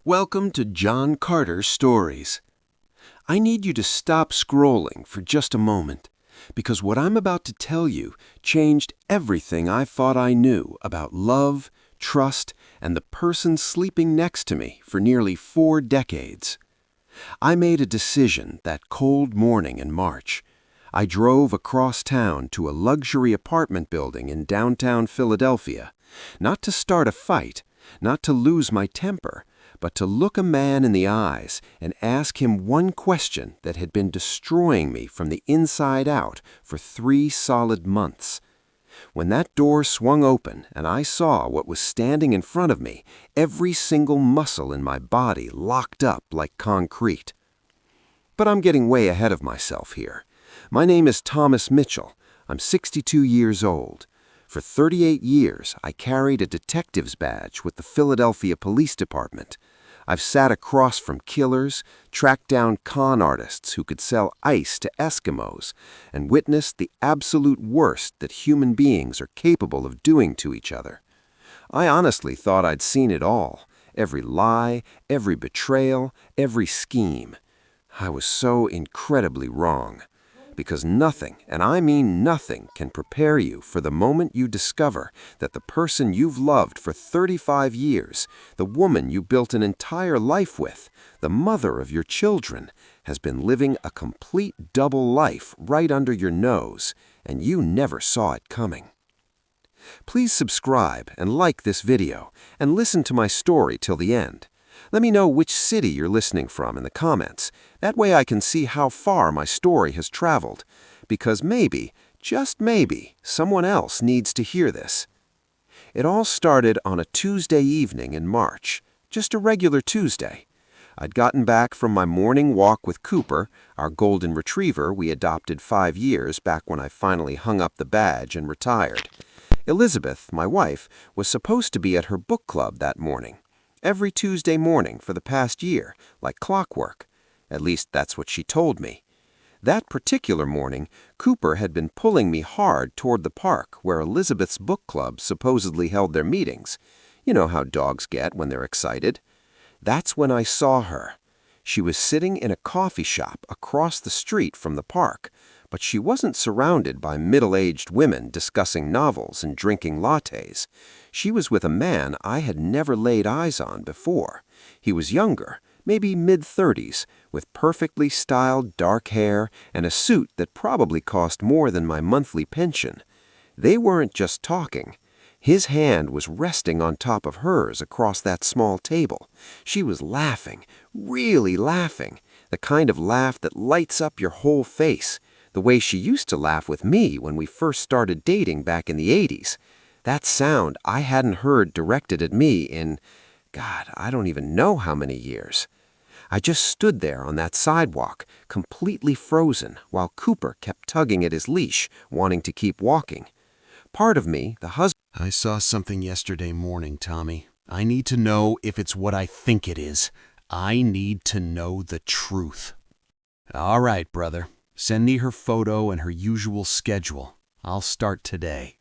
Welcome to John Carter's Stories. I need you to stop scrolling for just a moment, because what I'm about to tell you changed everything I thought I knew about love, trust, and the person sleeping next to me for nearly 4 decades. I made a decision that cold morning in March. I drove across town to a luxury apartment building in downtown Philadelphia, not to start a fight, not to lose my temper, but to look a man in the eyes and ask him one question that had been destroying me from the inside out for 3 solid months. When that door swung open and I saw what was standing in front of me, every single muscle in my body locked up like concrete. But I'm getting way ahead of myself here. My name is Thomas Mitchell. I'm 62 years old. For 38 years, I carried a detective's badge with the Philadelphia Police Department. I've sat across from killers, tracked down con artists who could sell ice to Eskimos, and witnessed the absolute worst that human beings are capable of doing to each other. I honestly thought I'd seen it all, every lie, every betrayal, every scheme. I was so incredibly wrong. Because nothing, and I mean nothing, can prepare you for the moment you discover that the person you've loved for 35 years, the woman you built an entire life with, the mother of your children, has been living a complete double life right under your nose, and you never saw it coming. Please subscribe and like this video, and listen to my story till the end. Let me know which city you're listening from in the comments. That way I can see how far my story has traveled. Because maybe, just maybe, someone else needs to hear this. It all started on a Tuesday evening in March. Just a regular Tuesday. I'd gotten back from my morning walk with Cooper, our golden retriever we adopted 5 years back when I finally hung up the badge and retired. Elizabeth, my wife, was supposed to be at her book club that morning. Every Tuesday morning for the past year, like clockwork. At least that's what she told me. That particular morning, Cooper had been pulling me hard toward the park where Elizabeth's book club supposedly held their meetings. You know how dogs get when they're excited. That's when I saw her. She was sitting in a coffee shop across the street from the park, but she wasn't surrounded by middle-aged women discussing novels and drinking lattes. She was with a man I had never laid eyes on before. He was younger, maybe mid-30s, with perfectly styled dark hair and a suit that probably cost more than my monthly pension. They weren't just talking. His hand was resting on top of hers across that small table. She was laughing, really laughing, the kind of laugh that lights up your whole face, the way she used to laugh with me when we first started dating back in the 80s. That sound I hadn't heard directed at me in, God, I don't even know how many years. I just stood there on that sidewalk, completely frozen, while Cooper kept tugging at his leash, wanting to keep walking. Part of me, the husband... I saw something yesterday morning, Tommy. I need to know if it's what I think it is. I need to know the truth. All right, brother. Send me her photo and her usual schedule. I'll start today.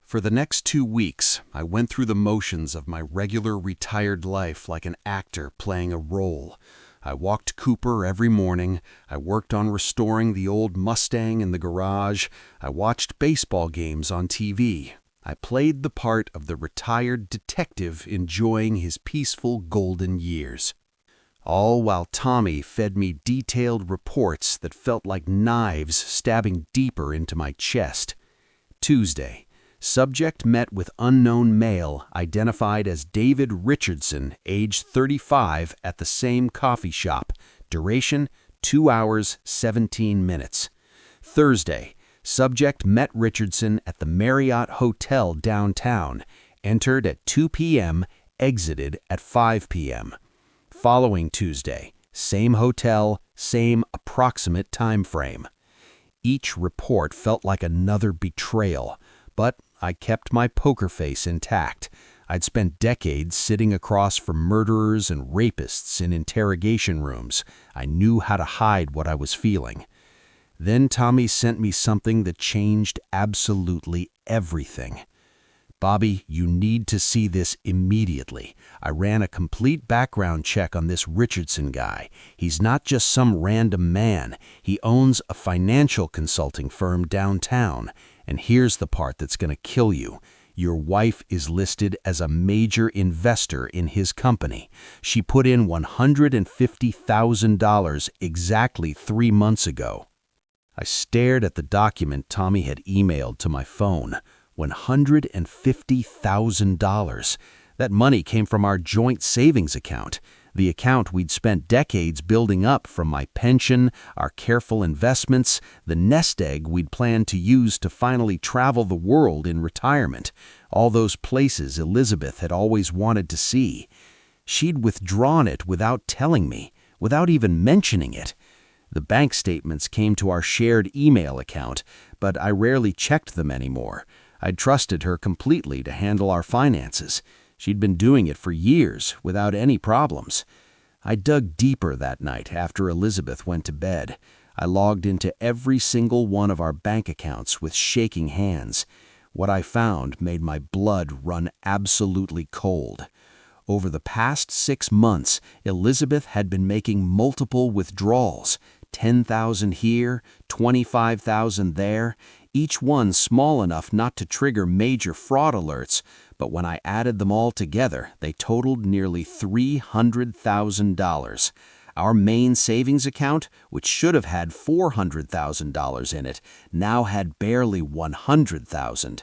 For the next 2 weeks, I went through the motions of my regular retired life like an actor playing a role. I walked Cooper every morning. I worked on restoring the old Mustang in the garage. I watched baseball games on TV. I played the part of the retired detective enjoying his peaceful golden years. All while Tommy fed me detailed reports that felt like knives stabbing deeper into my chest. Tuesday, subject met with unknown male identified as David Richardson, age 35, at the same coffee shop. Duration, 2 hours, 17 minutes. Thursday, subject met Richardson at the Marriott Hotel downtown, entered at 2 p.m., exited at 5 p.m. Following Tuesday, same hotel, same approximate time frame. Each report felt like another betrayal, but I kept my poker face intact. I'd spent decades sitting across from murderers and rapists in interrogation rooms. I knew how to hide what I was feeling. Then Tommy sent me something that changed absolutely everything. Bobby, you need to see this immediately. I ran a complete background check on this Richardson guy. He's not just some random man. He owns a financial consulting firm downtown. And here's the part that's going to kill you. Your wife is listed as a major investor in his company. She put in $150,000 exactly 3 months ago. I stared at the document Tommy had emailed to my phone. $150,000. That money came from our joint savings account, the account we'd spent decades building up from my pension, our careful investments, the nest egg we'd planned to use to finally travel the world in retirement, all those places Elizabeth had always wanted to see. She'd withdrawn it without telling me, without even mentioning it. The bank statements came to our shared email account, but I rarely checked them anymore. I'd trusted her completely to handle our finances. She'd been doing it for years, without any problems. I dug deeper that night after Elizabeth went to bed. I logged into every single one of our bank accounts with shaking hands. What I found made my blood run absolutely cold. Over the past 6 months, Elizabeth had been making multiple withdrawals. $10,000 here, $25,000 there, each one small enough not to trigger major fraud alerts, but when I added them all together, they totaled nearly $300,000. Our main savings account, which should have had $400,000 in it, now had barely $100,000.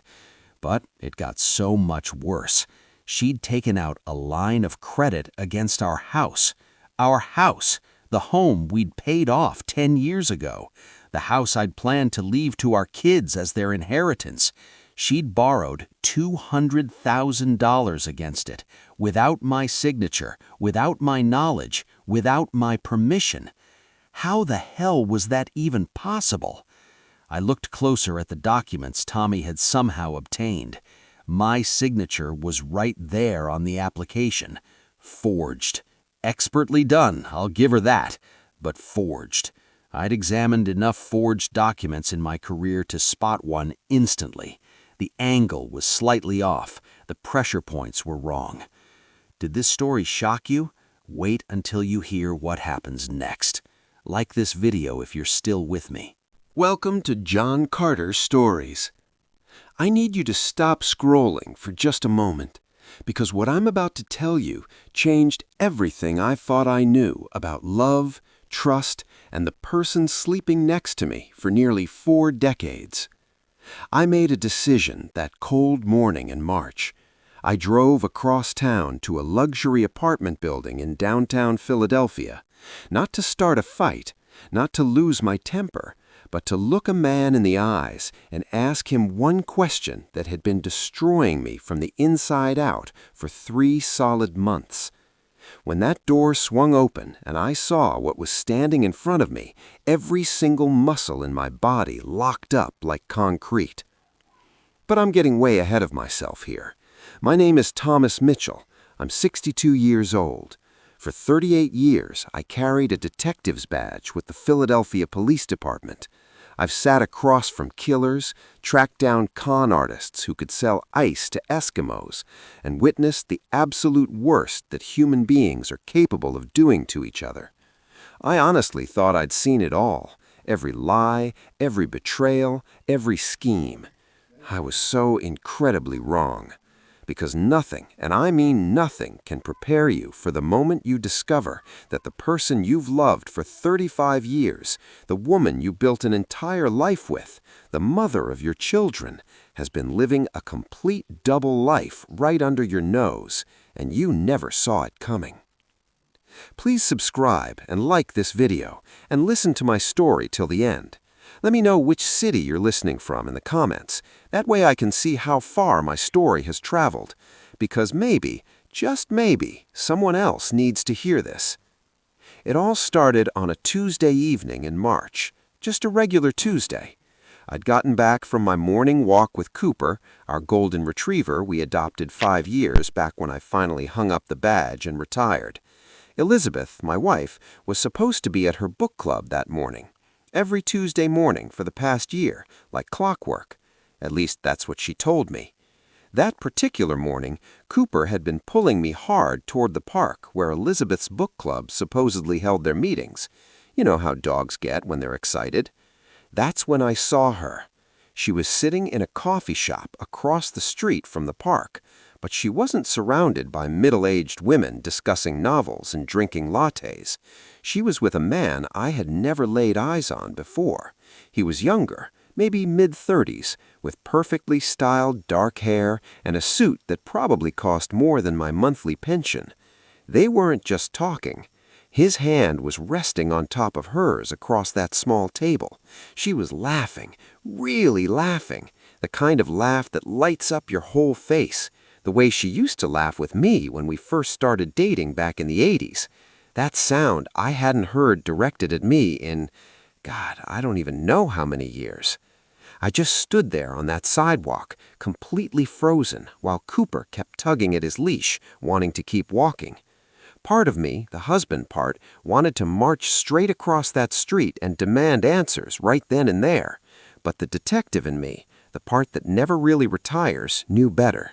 But it got so much worse. She'd taken out a line of credit against our house. Our house! The home we'd paid off 10 years ago. The house I'd planned to leave to our kids as their inheritance. She'd borrowed $200,000 against it, without my signature, without my knowledge, without my permission. How the hell was that even possible? I looked closer at the documents Tommy had somehow obtained. My signature was right there on the application. Forged. Expertly done, I'll give her that, but forged. I'd examined enough forged documents in my career to spot one instantly. The angle was slightly off. The pressure points were wrong. Did this story shock you? Wait until you hear what happens next. Like this video if you're still with me. Welcome to John Carter's Stories. I need you to stop scrolling for just a moment, because what I'm about to tell you changed everything I thought I knew about love, trust, and the person sleeping next to me for nearly 4 decades. I made a decision that cold morning in March. I drove across town to a luxury apartment building in downtown Philadelphia, not to start a fight, not to lose my temper, but to look a man in the eyes and ask him one question that had been destroying me from the inside out for 3 solid months. When that door swung open and I saw what was standing in front of me, every single muscle in my body locked up like concrete. But I'm getting way ahead of myself here. My name is Thomas Mitchell. I'm 62 years old. For 38 years, I carried a detective's badge with the Philadelphia Police Department. I've sat across from killers, tracked down con artists who could sell ice to Eskimos, and witnessed the absolute worst that human beings are capable of doing to each other. I honestly thought I'd seen it all, every lie, every betrayal, every scheme. I was so incredibly wrong. Because nothing, and I mean nothing, can prepare you for the moment you discover that the person you've loved for 35 years, the woman you built an entire life with, the mother of your children, has been living a complete double life right under your nose, and you never saw it coming. Please subscribe and like this video, and listen to my story till the end. Let me know which city you're listening from in the comments. That way I can see how far my story has traveled. Because maybe, just maybe, someone else needs to hear this. It all started on a Tuesday evening in March. Just a regular Tuesday. I'd gotten back from my morning walk with Cooper, our golden retriever we adopted 5 years back when I finally hung up the badge and retired. Elizabeth, my wife, was supposed to be at her book club that morning. Every Tuesday morning for the past year, like clockwork. At least that's what she told me. That particular morning, Cooper had been pulling me hard toward the park where Elizabeth's book club supposedly held their meetings. You know how dogs get when they're excited. That's when I saw her. She was sitting in a coffee shop across the street from the park, but she wasn't surrounded by middle-aged women discussing novels and drinking lattes. She was with a man I had never laid eyes on before. He was younger, maybe mid-30s, with perfectly styled dark hair and a suit that probably cost more than my monthly pension. They weren't just talking. His hand was resting on top of hers across that small table. She was laughing, really laughing, the kind of laugh that lights up your whole face, the way she used to laugh with me when we first started dating back in the 80s. That sound I hadn't heard directed at me in, God, I don't even know how many years. I just stood there on that sidewalk, completely frozen, while Cooper kept tugging at his leash, wanting to keep walking. Part of me, the husband part, wanted to march straight across that street and demand answers right then and there. But the detective in me, the part that never really retires, knew better.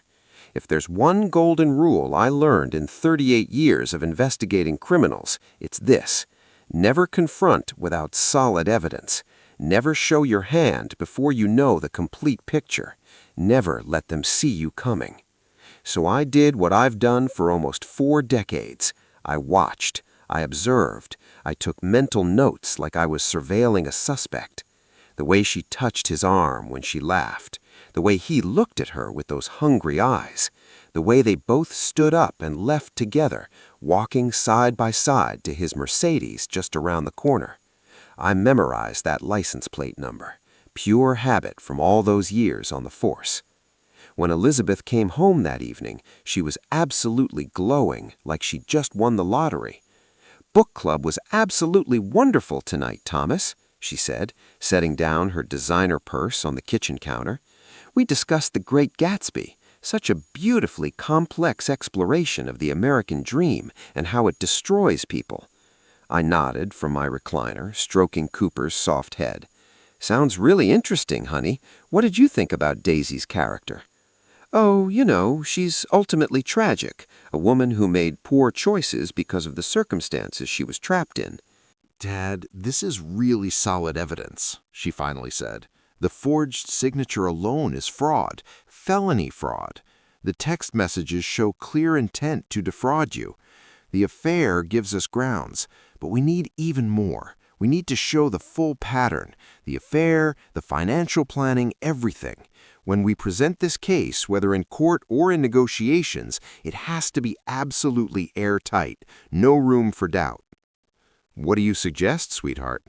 If there's one golden rule I learned in 38 years of investigating criminals, it's this: never confront without solid evidence. Never show your hand before you know the complete picture. Never let them see you coming. So I did what I've done for almost 4 decades. I watched, I observed, I took mental notes like I was surveilling a suspect. The way she touched his arm when she laughed, the way he looked at her with those hungry eyes, the way they both stood up and left together, walking side by side to his Mercedes just around the corner. I memorized that license plate number, pure habit from all those years on the force. When Elizabeth came home that evening, she was absolutely glowing, like she'd just won the lottery. "Book club was absolutely wonderful tonight, Thomas," she said, setting down her designer purse on the kitchen counter. "We discussed The Great Gatsby, such a beautifully complex exploration of the American dream and how it destroys people." I nodded from my recliner, stroking Cooper's soft head. "Sounds really interesting, honey. What did you think about Daisy's character?" "Oh, you know, she's ultimately tragic, a woman who made poor choices because of the circumstances she was trapped in." "Dad, this is really solid evidence," she finally said. "The forged signature alone is fraud, felony fraud. The text messages show clear intent to defraud you. The affair gives us grounds, but we need even more. We need to show the full pattern, the affair, the financial planning, everything. When we present this case, whether in court or in negotiations, it has to be absolutely airtight, no room for doubt." "What do you suggest, sweetheart?"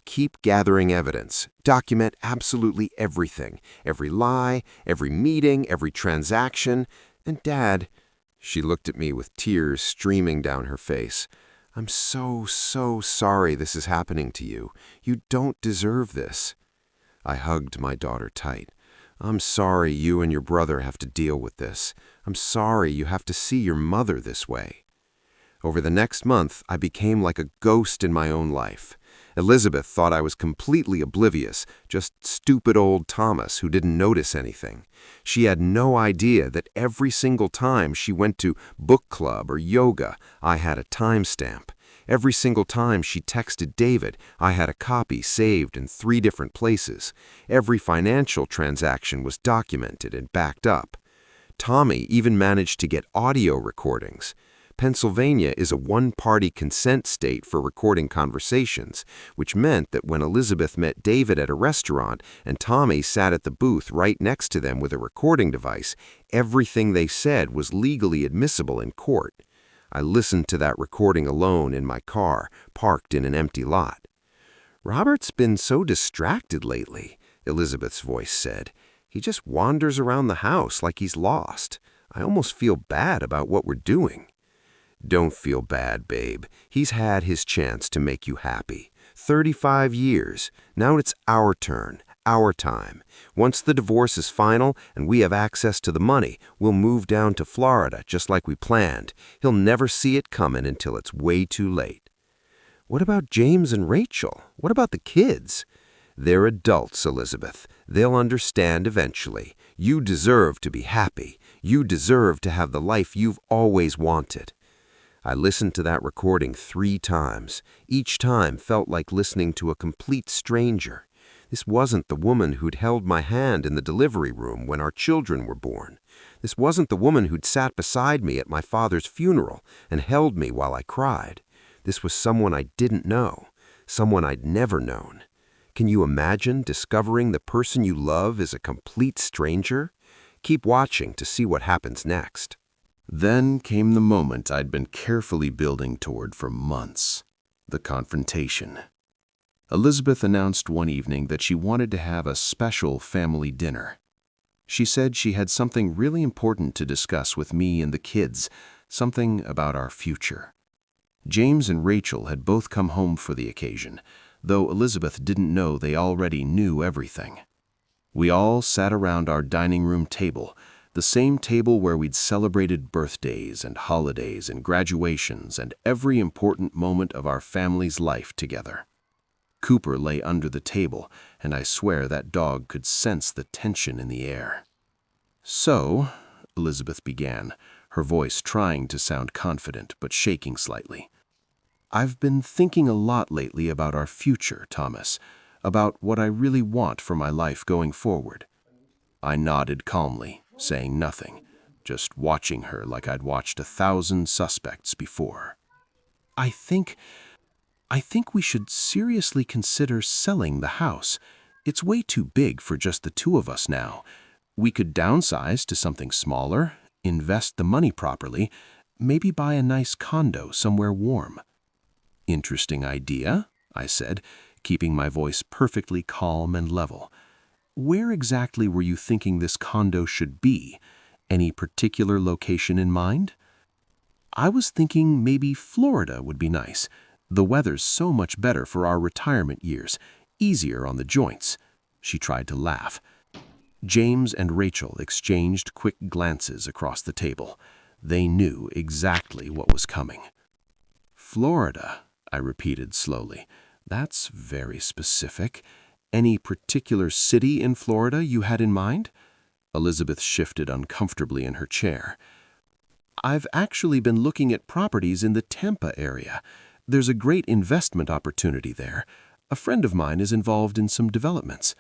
"Keep gathering evidence. Document absolutely everything. Every lie, every meeting, every transaction. And Dad," she looked at me with tears streaming down her face, "I'm so sorry this is happening to you. You don't deserve this." I hugged my daughter tight. "I'm sorry you and your brother have to deal with this. I'm sorry you have to see your mother this way." Over the next month, I became like a ghost in my own life. Elizabeth thought I was completely oblivious, just stupid old Thomas who didn't notice anything. She had no idea that every single time she went to book club or yoga, I had a timestamp. Every single time she texted David, I had a copy saved in 3 different places. Every financial transaction was documented and backed up. Tommy even managed to get audio recordings. Pennsylvania is a one-party consent state for recording conversations, which meant that when Elizabeth met David at a restaurant and Tommy sat at the booth right next to them with a recording device, everything they said was legally admissible in court. I listened to that recording alone in my car, parked in an empty lot. "Robert's been so distracted lately," Elizabeth's voice said. "He just wanders around the house like he's lost. I almost feel bad about what we're doing." "Don't feel bad, babe. He's had his chance to make you happy. 35 years. Now it's our turn, our time. Once the divorce is final and we have access to the money, we'll move down to Florida just like we planned. He'll never see it coming until it's way too late." "What about James and Rachel? What about the kids?" "They're adults, Elizabeth. They'll understand eventually. You deserve to be happy. You deserve to have the life you've always wanted. I listened to that recording 3 times. Each time felt like listening to a complete stranger. This wasn't the woman who'd held my hand in the delivery room when our children were born. This wasn't the woman who'd sat beside me at my father's funeral and held me while I cried. This was someone I didn't know, someone I'd never known. Can you imagine discovering the person you love is a complete stranger? Keep watching to see what happens next. Then came the moment I'd been carefully building toward for months, the confrontation. Elizabeth announced one evening that she wanted to have a special family dinner. She said she had something really important to discuss with me and the kids, something about our future. James and Rachel had both come home for the occasion, though Elizabeth didn't know they already knew everything. We all sat around our dining room table, the same table where we'd celebrated birthdays and holidays and graduations and every important moment of our family's life together. Cooper lay under the table, and I swear that dog could sense the tension in the air. "So," Elizabeth began, her voice trying to sound confident but shaking slightly, "I've been thinking a lot lately about our future, Thomas, about what I really want for my life going forward." I nodded calmly, saying nothing, just watching her like I'd watched 1,000 suspects before. I think we should seriously consider selling the house. It's way too big for just the 2 of us now. We could downsize to something smaller, invest the money properly, maybe buy a nice condo somewhere warm." "Interesting idea," I said, keeping my voice perfectly calm and level. "Where exactly were you thinking this condo should be? Any particular location in mind?" "I was thinking maybe Florida would be nice. The weather's so much better for our retirement years, easier on the joints." She tried to laugh. James and Rachel exchanged quick glances across the table. They knew exactly what was coming. "Florida," I repeated slowly. "That's very specific. Any particular city in Florida you had in mind?" Elizabeth shifted uncomfortably in her chair. "I've actually been looking at properties in the Tampa area. There's a great investment opportunity there. A friend of mine is involved in some developments."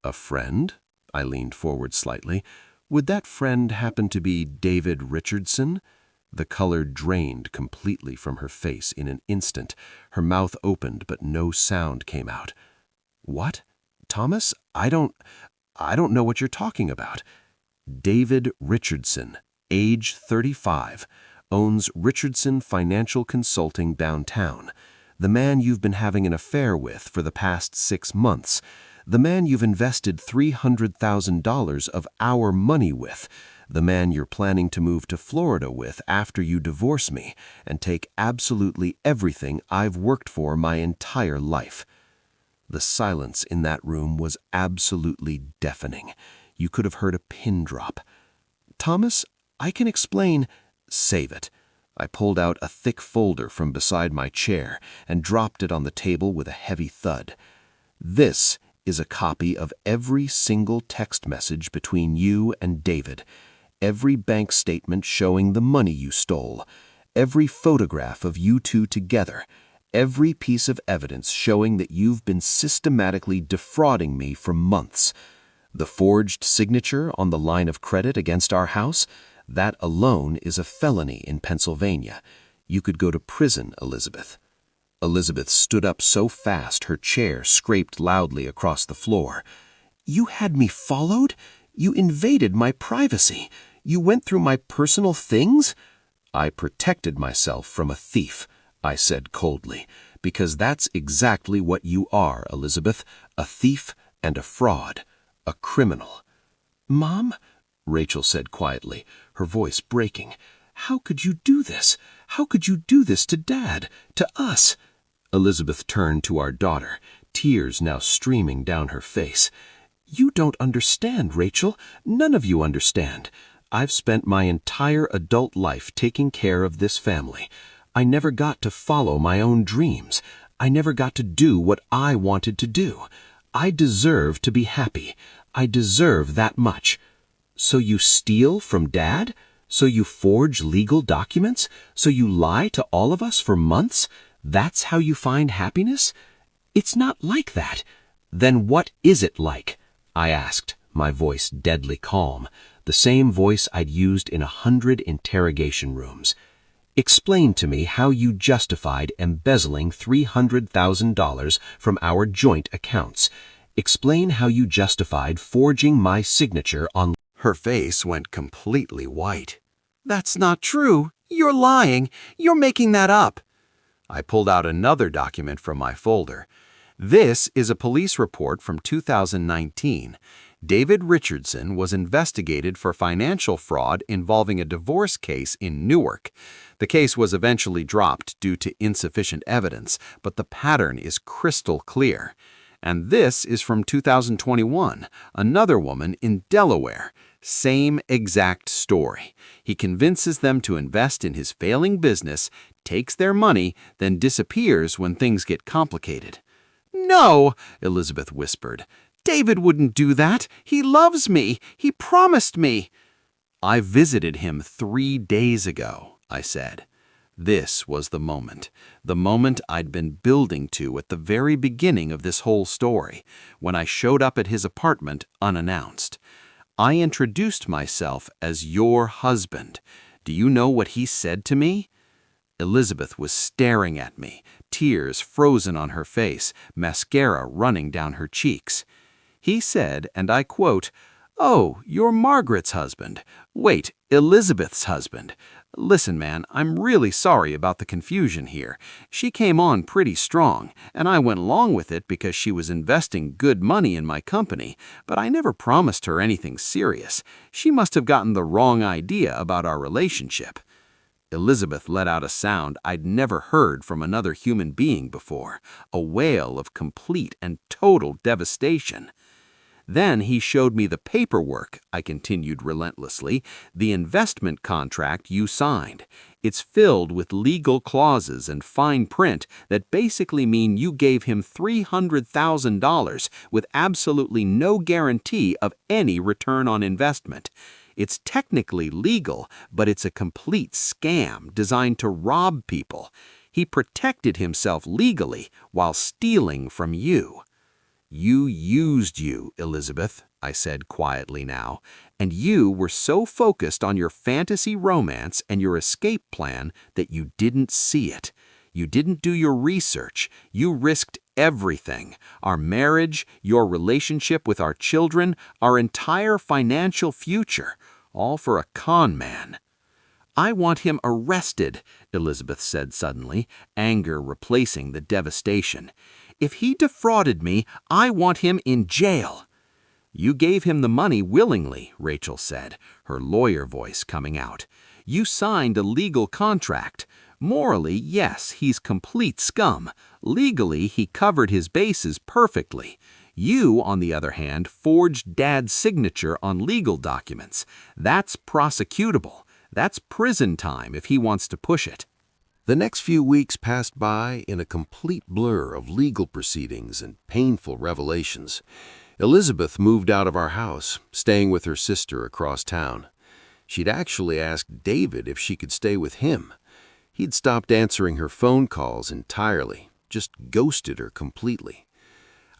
"A friend?" I leaned forward slightly. "Would that friend happen to be David Richardson?" The color drained completely from her face in an instant. Her mouth opened, but no sound came out. "What? Thomas? I don't know what you're talking about." "David Richardson, age 35, owns Richardson Financial Consulting downtown. The man you've been having an affair with for the past 6 months. The man you've invested $300,000 of our money with. The man you're planning to move to Florida with after you divorce me and take absolutely everything I've worked for my entire life." The silence in that room was absolutely deafening. You could have heard a pin drop. "Thomas, I can explain—" "Save it." I pulled out a thick folder from beside my chair and dropped it on the table with a heavy thud. "This is a copy of every single text message between you and David, every bank statement showing the money you stole, every photograph of you 2 together, every piece of evidence showing that you've been systematically defrauding me for months. The forged signature on the line of credit against our house, that alone is a felony in Pennsylvania. You could go to prison, Elizabeth." Elizabeth stood up so fast her chair scraped loudly across the floor. "You had me followed? You invaded my privacy. You went through my personal things?" "I protected myself from a thief," I said coldly, "because that's exactly what you are, Elizabeth, a thief and a fraud, a criminal." "Mom," Rachel said quietly, her voice breaking, "how could you do this? How could you do this to Dad, to us?" Elizabeth turned to our daughter, tears now streaming down her face. "You don't understand, Rachel. None of you understand. I've spent my entire adult life taking care of this family. I never got to follow my own dreams. I never got to do what I wanted to do. I deserve to be happy. I deserve that much." So you steal from Dad? So you forge legal documents? So you lie to all of us for months? That's how you find happiness? It's not like that. Then what is it like? I asked, my voice deadly calm, the same voice I'd used in 100 interrogation rooms. Explain to me how you justified embezzling $300,000 from our joint accounts. Explain how you justified forging my signature on... Her face went completely white. That's not true. You're lying. You're making that up. I pulled out another document from my folder. This is a police report from 2019. David Richardson was investigated for financial fraud involving a divorce case in Newark. The case was eventually dropped due to insufficient evidence, but the pattern is crystal clear. And this is from 2021, another woman in Delaware. Same exact story. He convinces them to invest in his failing business, takes their money, then disappears when things get complicated. "No," Elizabeth whispered. "David wouldn't do that. He loves me. He promised me." "I visited him 3 days ago," I said. This was the moment I'd been building to at the very beginning of this whole story, when I showed up at his apartment unannounced. I introduced myself as your husband. Do you know what he said to me? Elizabeth was staring at me, tears frozen on her face, mascara running down her cheeks. He said, and I quote, "Oh, you're Margaret's husband. Wait, Elizabeth's husband. Listen, man, I'm really sorry about the confusion here. She came on pretty strong, and I went along with it because she was investing good money in my company, but I never promised her anything serious. She must have gotten the wrong idea about our relationship." Elizabeth let out a sound I'd never heard from another human being before, a wail of complete and total devastation. "Then he showed me the paperwork," I continued relentlessly, "the investment contract you signed. It's filled with legal clauses and fine print that basically mean you gave him $300,000 with absolutely no guarantee of any return on investment. It's technically legal, but it's a complete scam designed to rob people. He protected himself legally while stealing from you." "You used you, Elizabeth," I said quietly now, "and you were so focused on your fantasy romance and your escape plan that you didn't see it. You didn't do your research. You risked everything. Our marriage, your relationship with our children, our entire financial future, all for a con man." "I want him arrested," Elizabeth said suddenly, anger replacing the devastation. "If he defrauded me, I want him in jail." "You gave him the money willingly," Rachel said, her lawyer voice coming out. "You signed a legal contract. Morally, yes, he's complete scum. Legally, he covered his bases perfectly. You, on the other hand, forged Dad's signature on legal documents. That's prosecutable. That's prison time if he wants to push it." The next few weeks passed by in a complete blur of legal proceedings and painful revelations. Elizabeth moved out of our house, staying with her sister across town. She'd actually asked David if she could stay with him. He'd stopped answering her phone calls entirely, just ghosted her completely.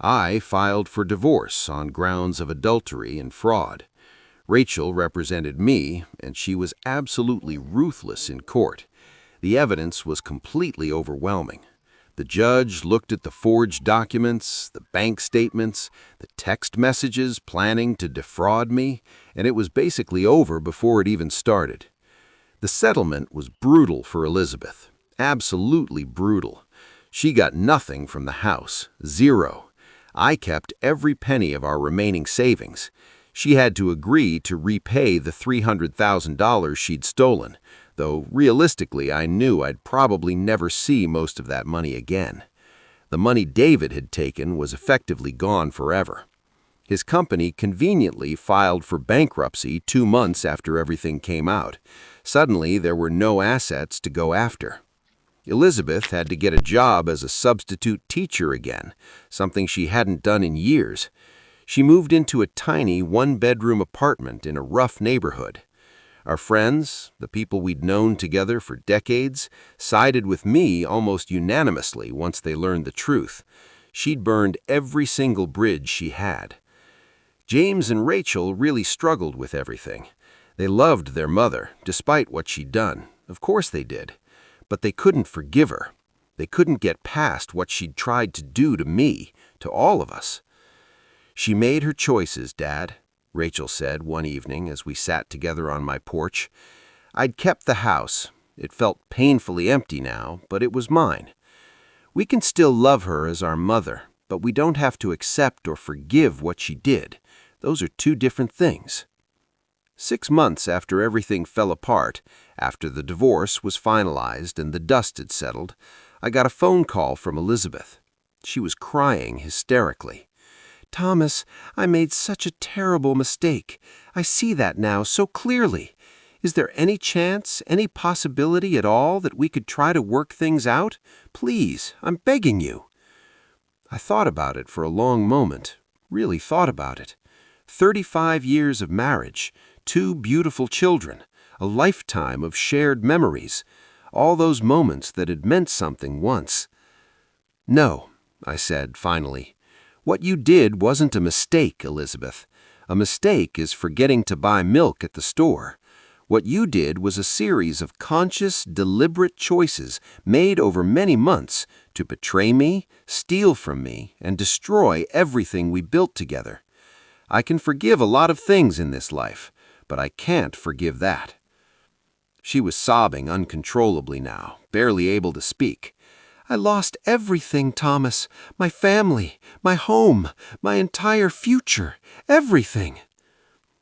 I filed for divorce on grounds of adultery and fraud. Rachel represented me, and she was absolutely ruthless in court. The evidence was completely overwhelming. The judge looked at the forged documents, the bank statements, the text messages planning to defraud me, and it was basically over before it even started. The settlement was brutal for Elizabeth, absolutely brutal. She got nothing from the house, zero. I kept every penny of our remaining savings. She had to agree to repay the $300,000 she'd stolen, though realistically I knew I'd probably never see most of that money again. The money David had taken was effectively gone forever. His company conveniently filed for bankruptcy 2 months after everything came out. Suddenly, there were no assets to go after. Elizabeth had to get a job as a substitute teacher again, something she hadn't done in years. She moved into a tiny one-bedroom apartment in a rough neighborhood. Our friends, the people we'd known together for decades, sided with me almost unanimously once they learned the truth. She'd burned every single bridge she had. James and Rachel really struggled with everything. They loved their mother, despite what she'd done. Of course they did. But they couldn't forgive her. They couldn't get past what she'd tried to do to me, to all of us. "She made her choices, Dad," Rachel said one evening as we sat together on my porch. "I'd kept the house. It felt painfully empty now, but it was mine. We can still love her as our mother, but we don't have to accept or forgive what she did. Those are two different things." 6 months after everything fell apart, after the divorce was finalized and the dust had settled, I got a phone call from Elizabeth. She was crying hysterically. "Thomas, I made such a terrible mistake. I see that now so clearly. Is there any chance, any possibility at all that we could try to work things out? Please, I'm begging you." I thought about it for a long moment, really thought about it. 35 years of marriage, 2 beautiful children, a lifetime of shared memories, all those moments that had meant something once. "No," I said finally. "What you did wasn't a mistake, Elizabeth. A mistake is forgetting to buy milk at the store. What you did was a series of conscious, deliberate choices made over many months to betray me, steal from me, and destroy everything we built together. I can forgive a lot of things in this life, but I can't forgive that." She was sobbing uncontrollably now, barely able to speak. "I lost everything, Thomas. My family, my home, my entire future, everything."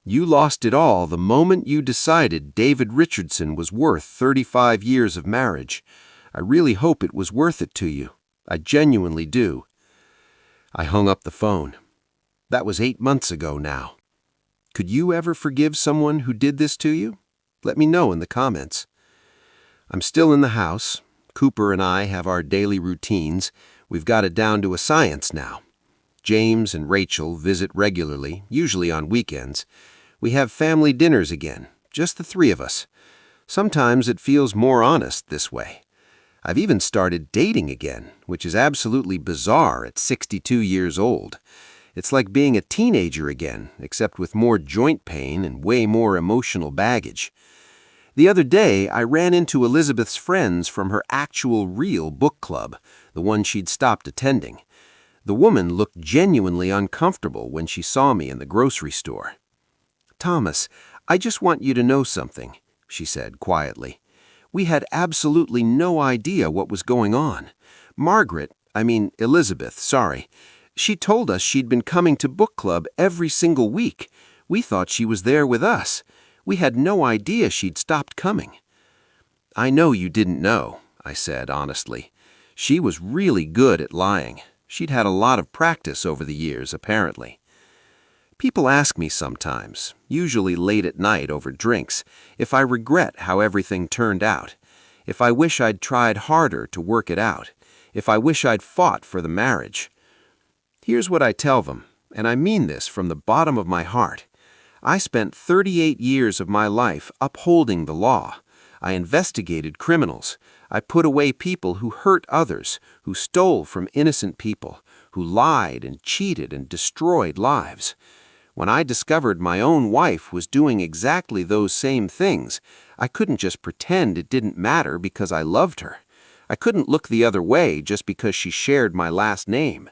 "You lost it all the moment you decided David Richardson was worth 35 years of marriage. I really hope it was worth it to you. I genuinely do." I hung up the phone. That was 8 months ago now. Could you ever forgive someone who did this to you? Let me know in the comments. I'm still in the house. Cooper and I have our daily routines. We've got it down to a science now. James and Rachel visit regularly, usually on weekends. We have family dinners again, just the 3 of us. Sometimes it feels more honest this way. I've even started dating again, which is absolutely bizarre at 62 years old. It's like being a teenager again, except with more joint pain and way more emotional baggage. The other day, I ran into Elizabeth's friends from her actual real book club, the one she'd stopped attending. The woman looked genuinely uncomfortable when she saw me in the grocery store. "Thomas, I just want you to know something," she said quietly. "We had absolutely no idea what was going on. Elizabeth, sorry. She told us she'd been coming to book club every single week. We thought she was there with us. We had no idea she'd stopped coming." "I know you didn't know," I said honestly. She was really good at lying. She'd had a lot of practice over the years, apparently. People ask me sometimes, usually late at night over drinks, if I regret how everything turned out, if I wish I'd tried harder to work it out, if I wish I'd fought for the marriage. Here's what I tell them, and I mean this from the bottom of my heart. I spent 38 years of my life upholding the law. I investigated criminals. I put away people who hurt others, who stole from innocent people, who lied and cheated and destroyed lives. When I discovered my own wife was doing exactly those same things, I couldn't just pretend it didn't matter because I loved her. I couldn't look the other way just because she shared my last name.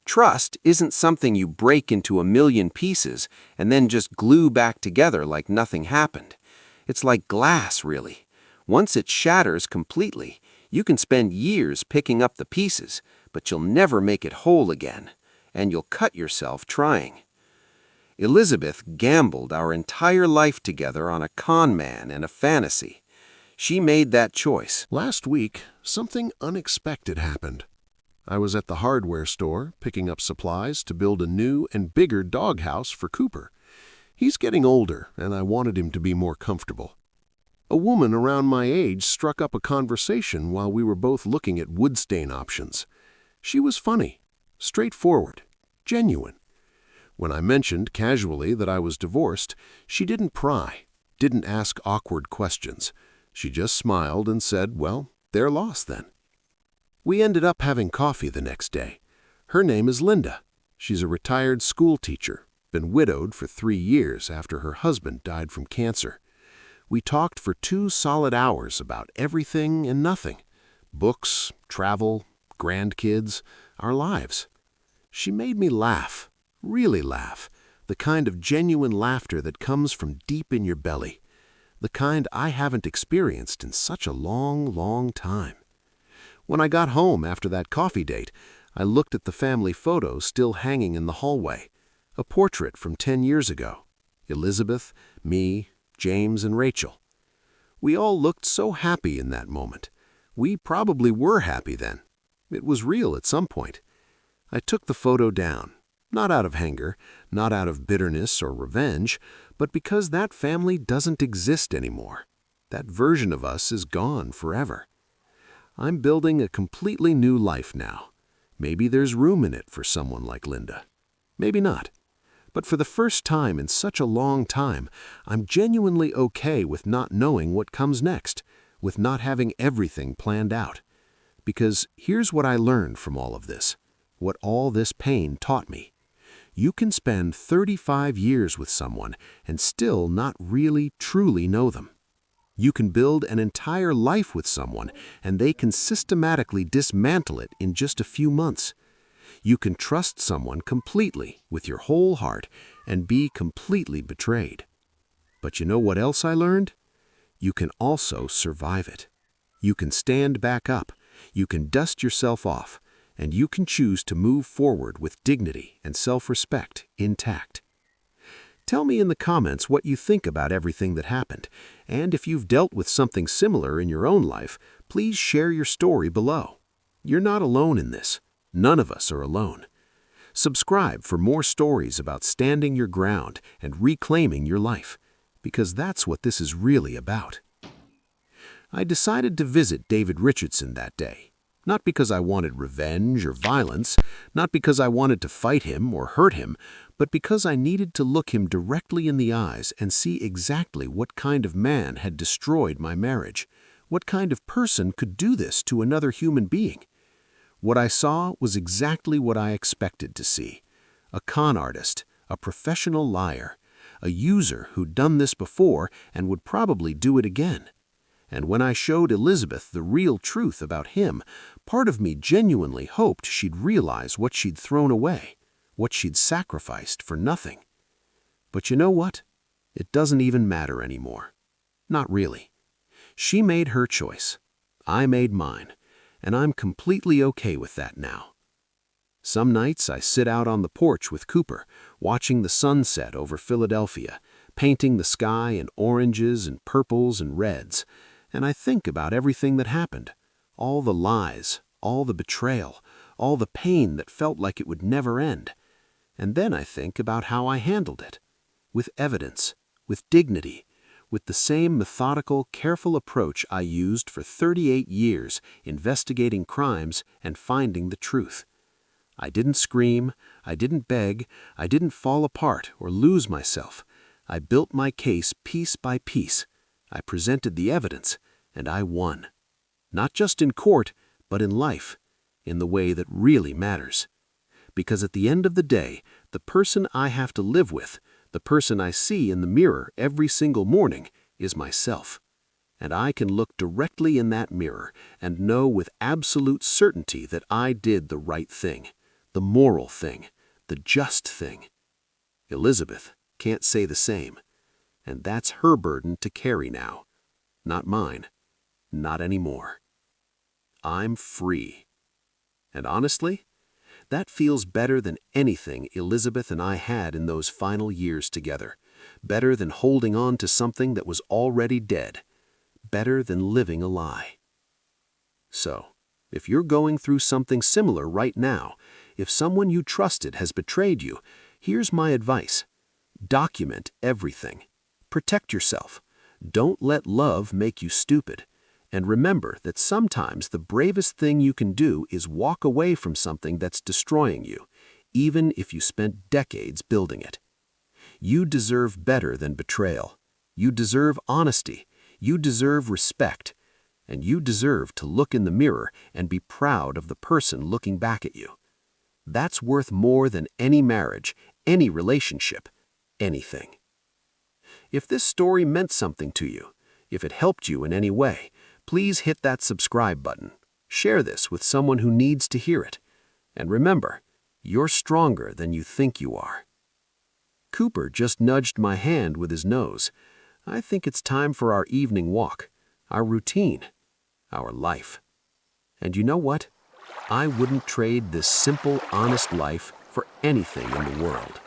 Trust isn't something you break into a million pieces and then just glue back together like nothing happened. It's like glass, really. Once it shatters completely, you can spend years picking up the pieces, but you'll never make it whole again, and you'll cut yourself trying. Elizabeth gambled our entire life together on a con man and a fantasy. She made that choice. Last week, something unexpected happened. I was at the hardware store picking up supplies to build a new and bigger doghouse for Cooper. He's getting older, and I wanted him to be more comfortable. A woman around my age struck up a conversation while we were both looking at wood stain options. She was funny, straightforward, genuine. When I mentioned casually that I was divorced, she didn't pry, didn't ask awkward questions. She just smiled and said, well, their loss then. We ended up having coffee the next day. Her name is Linda. She's a retired school teacher, been widowed for 3 years after her husband died from cancer. We talked for 2 solid hours about everything and nothing. Books, travel, grandkids, our lives. She made me laugh, really laugh, the kind of genuine laughter that comes from deep in your belly, the kind I haven't experienced in such a long, long time. When I got home after that coffee date, I looked at the family photos still hanging in the hallway, a portrait from 10 years ago. Elizabeth, me, James, and Rachel. We all looked so happy in that moment. We probably were happy then. It was real at some point. I took the photo down, not out of anger, not out of bitterness or revenge, but because that family doesn't exist anymore. That version of us is gone forever. I'm building a completely new life now. Maybe there's room in it for someone like Linda. Maybe not. But for the first time in such a long time, I'm genuinely okay with not knowing what comes next, with not having everything planned out. Because here's what I learned from all of this, what all this pain taught me. You can spend 35 years with someone and still not really, truly know them. You can build an entire life with someone and they can systematically dismantle it in just a few months. You can trust someone completely with your whole heart and be completely betrayed. But you know what else I learned? You can also survive it. You can stand back up, you can dust yourself off, and you can choose to move forward with dignity and self-respect intact. Tell me in the comments what you think about everything that happened, and if you've dealt with something similar in your own life, please share your story below. You're not alone in this. None of us are alone. Subscribe for more stories about standing your ground and reclaiming your life, because that's what this is really about. I decided to visit David Richardson that day, not because I wanted revenge or violence, not because I wanted to fight him or hurt him, but because I needed to look him directly in the eyes and see exactly what kind of man had destroyed my marriage, what kind of person could do this to another human being. What I saw was exactly what I expected to see. A con artist, a professional liar, a user who'd done this before and would probably do it again. And when I showed Elizabeth the real truth about him, part of me genuinely hoped she'd realize what she'd thrown away, what she'd sacrificed for nothing. But you know what? It doesn't even matter anymore. Not really. She made her choice. I made mine. And I'm completely okay with that now. Some nights I sit out on the porch with Cooper, watching the sunset over Philadelphia, painting the sky in oranges and purples and reds, and I think about everything that happened, all the lies, all the betrayal, all the pain that felt like it would never end. And then I think about how I handled it, with evidence, with dignity, with the same methodical, careful approach I used for 38 years investigating crimes and finding the truth. I didn't scream, I didn't beg, I didn't fall apart or lose myself. I built my case piece by piece. I presented the evidence, and I won. Not just in court, but in life, in the way that really matters. Because at the end of the day, the person I have to live with, the person I see in the mirror every single morning, is myself. And I can look directly in that mirror and know with absolute certainty that I did the right thing, the moral thing, the just thing. Elizabeth can't say the same. And that's her burden to carry now. Not mine. Not anymore. I'm free. And honestly, that feels better than anything Elizabeth and I had in those final years together. Better than holding on to something that was already dead. Better than living a lie. So, if you're going through something similar right now, if someone you trusted has betrayed you, here's my advice. Document everything. Protect yourself. Don't let love make you stupid. And remember that sometimes the bravest thing you can do is walk away from something that's destroying you, even if you spent decades building it. You deserve better than betrayal. You deserve honesty. You deserve respect. And you deserve to look in the mirror and be proud of the person looking back at you. That's worth more than any marriage, any relationship, anything. If this story meant something to you, if it helped you in any way, please hit that subscribe button. Share this with someone who needs to hear it. And remember, you're stronger than you think you are. Cooper just nudged my hand with his nose. I think it's time for our evening walk, our routine, our life. And you know what? I wouldn't trade this simple, honest life for anything in the world.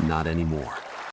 Not anymore.